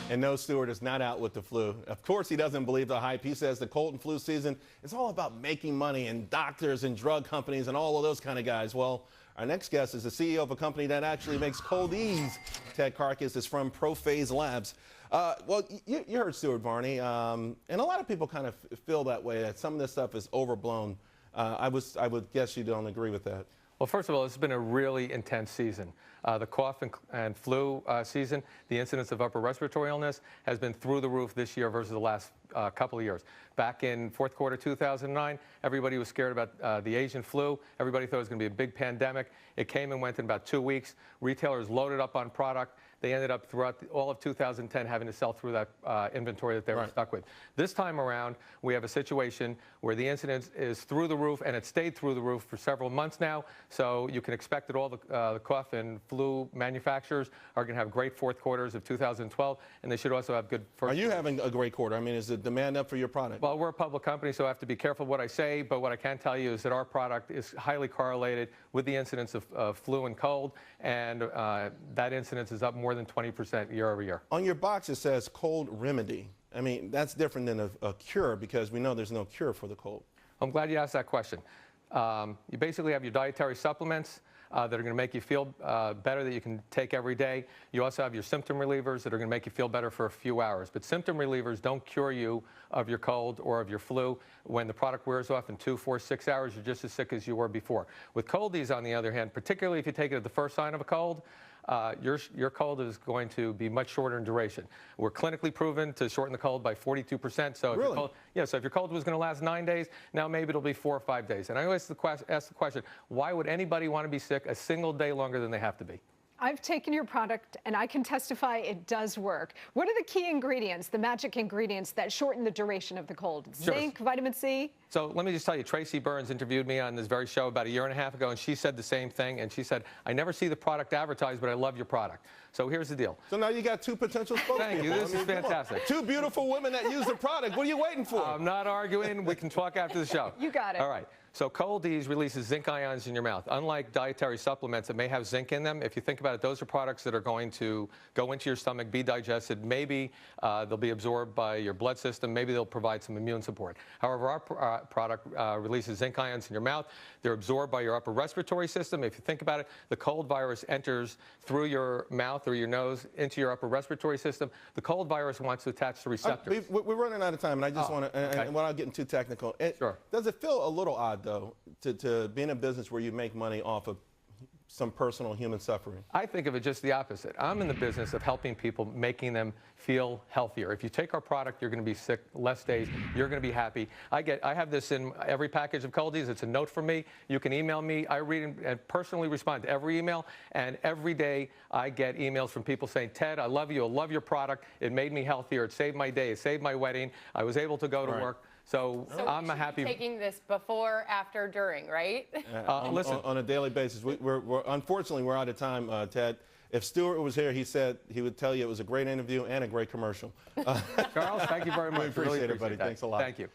And no, Stewart is not out with the flu. Of course, he doesn't believe the hype. He says the cold and flu season is all about making money and doctors and drug companies and all of those kind of guys. Well, our next guest is the CEO of a company that actually makes Cold-EEZE. Ted Karkus is from ProPhase Labs. Well, you heard Stuart Varney, and a lot of people kind of feel that way, that some of this stuff is overblown. I would guess you don't agree with that. Well, first of all, it's been a really intense season. The cough and flu season, the incidence of upper respiratory illness has been through the roof this year versus the last couple of years. Back in fourth quarter 2009, everybody was scared about the Asian flu. Everybody thought it was going to be a big pandemic. It came and went in about 2 weeks. Retailers loaded up on product. They ended up throughout all of 2010 having to sell through that inventory that they were stuck with. This time around, we have a situation where the incidence is through the roof, and it stayed through the roof for several months now. So you can expect that all the cough and flu manufacturers are going to have great fourth quarters of 2012, and they should also have good first. Are you having a great quarter? I mean, is the demand up for your product? Well, we're a public company, so I have to be careful what I say, but what I can tell you is that our product is highly correlated with the incidence of flu and cold, and that incidence is up more than 20% year over year. On your box, it says cold remedy. I mean, that's different than a cure, because we know there's no cure for the cold. I'm glad you asked that question. You basically have your dietary supplements that are going to make you feel better, that you can take every day. You also have your symptom relievers that are going to make you feel better for a few hours. But symptom relievers don't cure you of your cold or of your flu. When the product wears off in 2, 4, 6 hours, you're just as sick as you were before. With Cold-EEZE, on the other hand, particularly if you take it at the first sign of a cold, your cold is going to be much shorter in duration. We're clinically proven to shorten the cold by 42%. So really? So if your cold was going to last 9 days, now maybe it'll be 4 or 5 days. And I always ask the question, why would anybody want to be sick a single day longer than they have to be? I've taken your product, and I can testify it does work. What are the key ingredients, the magic ingredients that shorten the duration of the cold? Sure. Zinc, vitamin C? So let me just tell you, Tracy Burns interviewed me on this very show about 1.5 years ago, and she said the same thing. And she said, I never see the product advertised, but I love your product. So here's the deal. So now you got 2 potential spokespeople. Thank you. This is fantastic. 2 beautiful women that use the product. What are you waiting for? I'm not arguing. We can talk after the show. You got it. All right. So Cold-EEZE releases zinc ions in your mouth. Unlike dietary supplements that may have zinc in them, if you think about it, those are products that are going to go into your stomach, be digested. Maybe they'll be absorbed by your blood system. Maybe they'll provide some immune support. However, our product releases zinc ions in your mouth. They're absorbed by your upper respiratory system. If you think about it, the cold virus enters through your mouth or your nose into your upper respiratory system. The cold virus wants to attach to receptors. We're running out of time, and I just want to, and without getting too technical, sure. Does it feel a little odd, though, to be in a business where you make money off of some personal human suffering? I think of it just the opposite. I'm in the business of helping people, making them feel healthier. If you take our product, you're going to be sick less days. You're going to be happy. I have this in every package of Cold-EEZE. It's a note from me. You can email me. I read and personally respond to every email. And every day I get emails from people saying, Ted, I love you. I love your product. It made me healthier. It saved my day. It saved my wedding. I was able to go to work. So I'm happy. Taking this before, after, during, right? Listen, on a daily basis. Unfortunately, we're out of time, Ted. If Stuart was here, he said he would tell you it was a great interview and a great commercial. Charles, thank you very much. We appreciate it, buddy. Thanks a lot. Thank you.